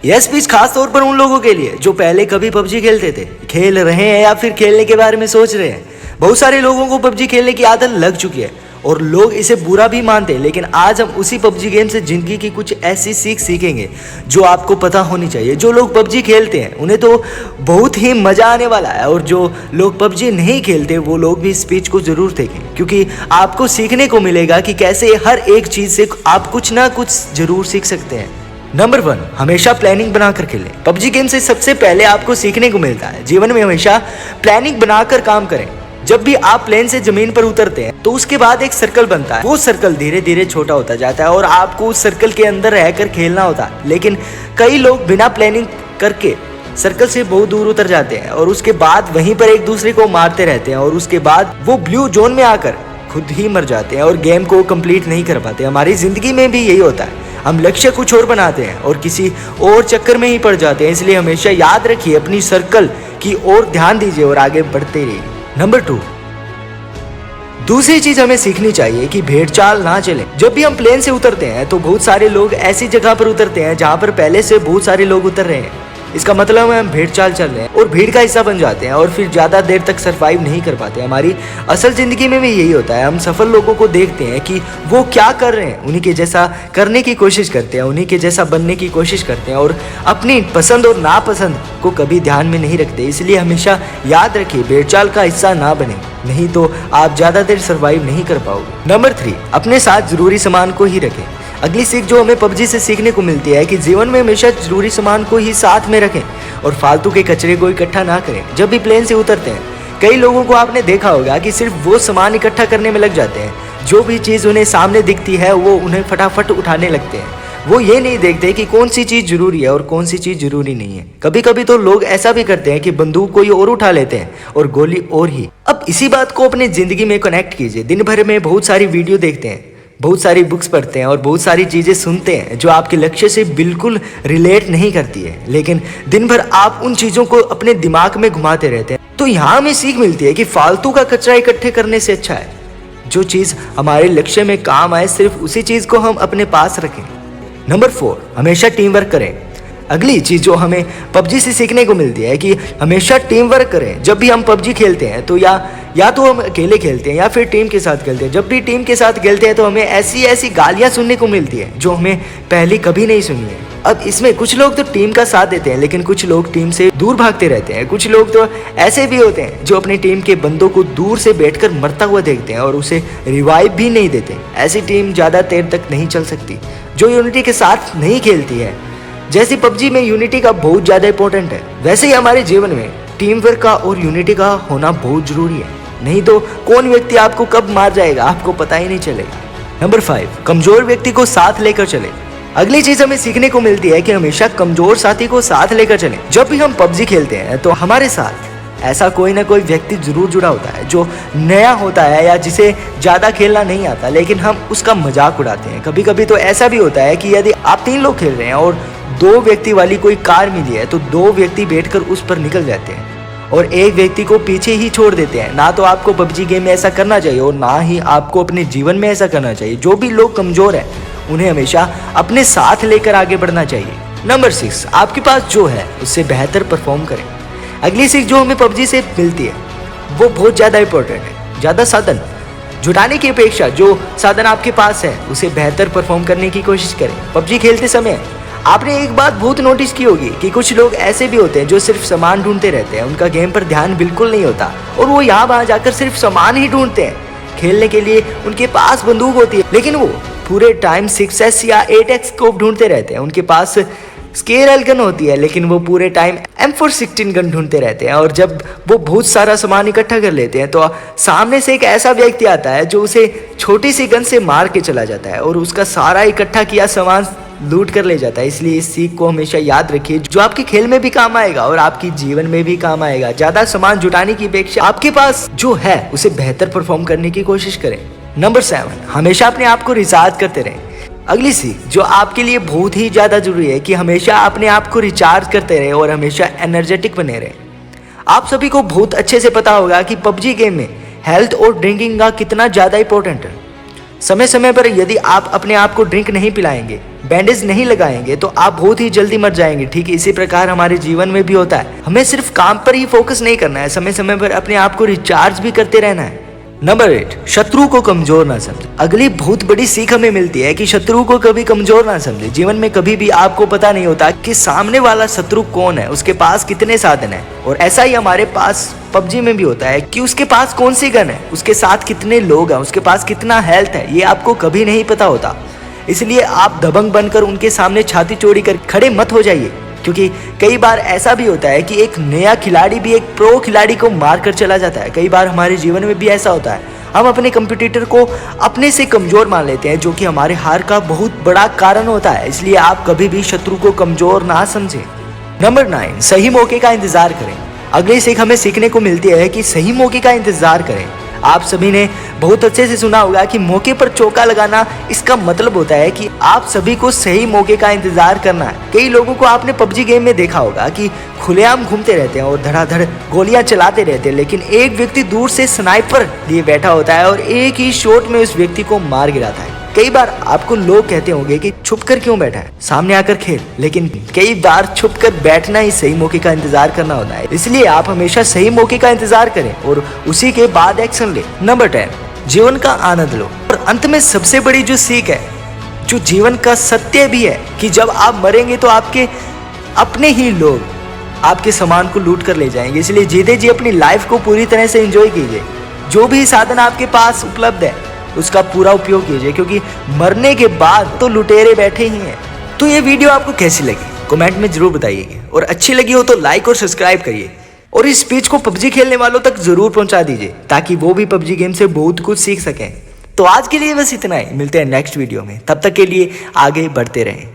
यह स्पीच खास तौर पर उन लोगों के लिए जो पहले कभी पबजी खेलते थे, खेल रहे हैं या फिर खेलने के बारे में सोच रहे हैं। बहुत सारे लोगों को पबजी खेलने की आदत लग चुकी है और लोग इसे बुरा भी मानते हैं, लेकिन आज हम उसी पबजी गेम से जिंदगी की कुछ ऐसी सीख सीखेंगे जो आपको पता होनी चाहिए। जो लोग पबजी खेलते हैं उन्हें तो बहुत ही मजा आने वाला है, और जो लोग पबजी नहीं खेलते वो लोग भी स्पीच को जरूर देखें, क्योंकि आपको सीखने को मिलेगा कि कैसे हर एक चीज से आप कुछ ना कुछ जरूर सीख सकते हैं। नंबर 1, हमेशा प्लानिंग बनाकर खेलें। पबजी गेम से सबसे पहले आपको सीखने को मिलता है जीवन में हमेशा प्लानिंग बनाकर काम करें। जब भी आप प्लेन से जमीन पर उतरते हैं तो उसके बाद एक सर्कल बनता है। वो सर्कल धीरे धीरे छोटा होता जाता है और आपको उस सर्कल के अंदर रहकर खेलना होता है। लेकिन कई लोग बिना प्लानिंग करके सर्कल से बहुत दूर उतर जाते हैं और उसके बाद वहीं पर एक दूसरे को मारते रहते हैं, और उसके बाद वो ब्लू जोन में आकर खुद ही मर जाते हैं और गेम को कंप्लीट नहीं कर पाते। हमारी जिंदगी में भी यही होता है, हम लक्ष्य कुछ और बनाते हैं और किसी और चक्कर में ही पड़ जाते हैं। इसलिए हमेशा याद रखिए, अपनी सर्कल की ओर ध्यान दीजिए और आगे बढ़ते रहिए। नंबर 2, दूसरी चीज हमें सीखनी चाहिए कि भेड़चाल ना चले। जब भी हम प्लेन से उतरते हैं तो बहुत सारे लोग ऐसी जगह पर उतरते हैं जहां पर पहले से बहुत सारे लोग उतर रहे हैं। इसका मतलब है हम भेड़चाल चल रहे हैं और भीड़ का हिस्सा बन जाते हैं और फिर ज्यादा देर तक सरवाइव नहीं कर पाते। हमारी असल जिंदगी में भी यही होता है। हम सफल लोगों को देखते हैं कि वो क्या कर रहे हैं, उन्हीं के जैसा करने की कोशिश करते हैं, उन्हीं के जैसा बनने की कोशिश करते हैं और अपनी पसंद और नापसंद को कभी ध्यान में नहीं रखते। इसलिए हमेशा याद रखिए, भेड़चाल का हिस्सा ना बने, नहीं तो आप ज्यादा देर सरवाइव नहीं कर पाओगे। नंबर 3, अपने साथ जरूरी सामान को ही रखें। अगली सीख जो हमें पबजी से सीखने को मिलती है कि जीवन में हमेशा जरूरी सामान को ही साथ में रखें और फालतू के कचरे को इकट्ठा ना करें। जब भी प्लेन से उतरते हैं कई लोगों को आपने देखा होगा कि सिर्फ वो सामान इकट्ठा करने में लग जाते हैं। जो भी चीज़ उन्हें सामने दिखती है वो उन्हें फटाफट उठाने लगते हैं। वो ये नहीं देखते कि कौन सी चीज़ जरूरी है और कौन सी चीज़ जरूरी नहीं है। कभी कभी तो लोग ऐसा भी करते हैं कि बंदूक कोई और उठा लेते हैं और गोली और ही। अब इसी बात को अपनी जिंदगी में कनेक्ट कीजिए। दिन भर में बहुत सारी वीडियो देखते हैं, बहुत सारी बुक्स पढ़ते हैं और बहुत सारी चीज़ें सुनते हैं जो आपके लक्ष्य से बिल्कुल रिलेट नहीं करती है, लेकिन दिन भर आप उन चीज़ों को अपने दिमाग में घुमाते रहते हैं। तो यहाँ हमें सीख मिलती है कि फालतू का कचरा इकट्ठे करने से अच्छा है जो चीज़ हमारे लक्ष्य में काम आए, सिर्फ उसी चीज़ को हम अपने पास रखें। नंबर 4, हमेशा टीम वर्क करें। अगली चीज़ जो हमें पबजी से सीखने को मिलती है कि हमेशा टीम वर्क करें। जब भी हम पबजी खेलते हैं तो या तो हम अकेले खेलते हैं या फिर टीम के साथ खेलते हैं। जब भी टीम के साथ खेलते हैं तो हमें ऐसी गालियां सुनने को मिलती है जो हमें पहले कभी नहीं सुनी है। अब इसमें कुछ लोग तो टीम का साथ देते हैं, लेकिन कुछ लोग टीम से दूर भागते रहते हैं। कुछ लोग तो ऐसे भी होते हैं जो अपनी टीम के बंदों को दूर से बैठकर मरता हुआ देखते हैं और उसे रिवाइव भी नहीं देते। ऐसी टीम ज़्यादा देर तक नहीं चल सकती जो यूनिटी के साथ नहीं खेलती है। जैसे पबजी में यूनिटी का बहुत ज़्यादा इंपॉर्टेंट है, वैसे ही हमारे जीवन में टीम वर्क का और यूनिटी का होना बहुत ज़रूरी है। नहीं तो कौन व्यक्ति आपको कब मार जाएगा आपको पता ही नहीं चलेगा। नंबर 5, कमज़ोर व्यक्ति को साथ लेकर चले। अगली चीज़ हमें सीखने को मिलती है कि हमेशा कमज़ोर साथी को साथ लेकर चलें। जब भी हम पबजी खेलते हैं तो हमारे साथ ऐसा कोई ना कोई व्यक्ति जरूर जुड़ा होता है जो नया होता है या जिसे ज़्यादा खेलना नहीं आता, लेकिन हम उसका मजाक उड़ाते हैं। कभी कभी तो ऐसा भी होता है कि यदि आप 3 लोग खेल रहे हैं और 2 व्यक्ति वाली कोई कार मिली है तो 2 व्यक्ति बैठकर उस पर निकल जाते हैं और एक व्यक्ति को पीछे ही छोड़ देते हैं। ना तो आपको पबजी गेम में ऐसा करना चाहिए और ना ही आपको अपने जीवन में ऐसा करना चाहिए। जो भी लोग कमज़ोर हैं उन्हें हमेशा अपने साथ लेकर आगे बढ़ना चाहिए। नंबर 6, आपके पास जो है उससे बेहतर परफॉर्म करें। अगली सीख जो हमें पबजी से मिलती है वो बहुत ज़्यादा इंपॉर्टेंट है। ज़्यादा साधन जुटाने की अपेक्षा जो साधन आपके पास है उसे बेहतर परफॉर्म करने की कोशिश करें। पबजी खेलते समय आपने एक बात बहुत नोटिस की होगी कि कुछ लोग ऐसे भी होते हैं जो सिर्फ सामान ढूंढते रहते हैं। उनका गेम पर ध्यान बिल्कुल नहीं होता और वो यहाँ वहाँ जाकर सिर्फ सामान ही ढूंढते हैं। खेलने के लिए उनके पास बंदूक होती है, लेकिन वो पूरे टाइम 6x या 8x स्कोप ढूंढते रहते हैं। उनके पास स्केरल गन होती है, लेकिन वो पूरे टाइम M416 गन ढूंढते रहते हैं। और जब वो बहुत सारा सामान इकट्ठा कर लेते हैं तो सामने से एक ऐसा व्यक्ति आता है जो उसे छोटी सी गन से मार के चला जाता है और उसका सारा इकट्ठा किया सामान लूट कर ले जाता है। इसलिए इस सीख को हमेशा याद रखिए, जो आपके खेल में भी काम आएगा और आपकी जीवन में भी काम आएगा। ज़्यादा सामान जुटाने की अपेक्षा आपके पास जो है उसे बेहतर परफॉर्म करने की कोशिश करें। नंबर 7, हमेशा अपने आप को रिचार्ज करते रहें। अगली सीख जो आपके लिए बहुत ही ज़्यादा जरूरी है कि हमेशा अपने आप को रिचार्ज करते रहें और हमेशा एनर्जेटिक बने रहें। आप सभी को बहुत अच्छे से पता होगा कि पबजी गेम में हेल्थ और ड्रिंकिंग का कितना ज़्यादा इंपॉर्टेंट है। समय समय पर यदि आप अपने आप को ड्रिंक नहीं पिलाएंगे, बैंडेज नहीं लगाएंगे तो आप बहुत ही जल्दी मर जाएंगे। ठीक इसी प्रकार हमारे जीवन में भी होता है। हमें सिर्फ काम पर ही फोकस नहीं करना है, समय समय पर अपने आप को रिचार्ज भी करते रहना है। नंबर 8, शत्रु को कमजोर ना समझे। अगली बहुत बड़ी सीख हमें मिलती है कि शत्रु को कभी कमजोर ना समझे। जीवन में कभी भी आपको पता नहीं होता कि सामने वाला शत्रु कौन है, उसके पास कितने साधन है। और ऐसा ही हमारे पास पबजी में भी होता है कि उसके पास कौन सी गन है, उसके साथ कितने लोग हैं, उसके पास कितना हेल्थ है, ये आपको कभी नहीं पता होता। इसलिए आप दबंग बनकर उनके सामने छाती चौड़ी कर खड़े मत हो जाइए, क्योंकि कई बार ऐसा भी होता है कि एक नया खिलाड़ी भी एक प्रो खिलाड़ी को मार कर चला जाता है। कई बार हमारे जीवन में भी ऐसा होता है, हम अपने कंपटीटर को अपने से कमजोर मान लेते हैं, जो कि हमारे हार का बहुत बड़ा कारण होता है। इसलिए आप कभी भी शत्रु को कमजोर ना समझें। नंबर 9, सही मौके का इंतजार करें। अगली सीख हमें सीखने को मिलती है कि सही मौके का इंतजार करें। आप सभी ने बहुत अच्छे से सुना होगा कि मौके पर चौका लगाना, इसका मतलब होता है कि आप सभी को सही मौके का इंतजार करना है। कई लोगों को आपने पबजी गेम में देखा होगा कि खुलेआम घूमते रहते हैं और धड़ाधड़ गोलियां चलाते रहते हैं, लेकिन एक व्यक्ति दूर से स्नाइपर लिए बैठा होता है और एक ही शॉट में उस व्यक्ति को मार गिराता है। कई बार आपको लोग कहते होंगे कि छुप कर क्यों बैठा है, सामने आकर खेल, लेकिन कई बार छुप कर बैठना ही सही मौके का इंतजार करना होता है। इसलिए आप हमेशा सही मौके का इंतजार करें और उसी के बाद एक्शन ले। नंबर 10, जीवन का आनंद लो। और अंत में सबसे बड़ी जो सीख है, जो जीवन का सत्य भी है, कि जब आप मरेंगे तो आपके अपने ही लोग आपके सामान को लूट कर ले जाएंगे। इसलिए जीते जी अपनी लाइफ को पूरी तरह से एंजॉय कीजिए। जो भी साधन आपके पास उपलब्ध है उसका पूरा उपयोग कीजिए, क्योंकि मरने के बाद तो लुटेरे बैठे ही हैं। तो ये वीडियो आपको कैसी लगी कमेंट में जरूर बताइएगा, और अच्छी लगी हो तो लाइक और सब्सक्राइब करिए, और इस स्पीच को पबजी खेलने वालों तक जरूर पहुंचा दीजिए, ताकि वो भी पबजी गेम से बहुत कुछ सीख सकें। तो आज के लिए बस इतना ही, मिलते हैं नेक्स्ट वीडियो में, तब तक के लिए आगे बढ़ते रहें।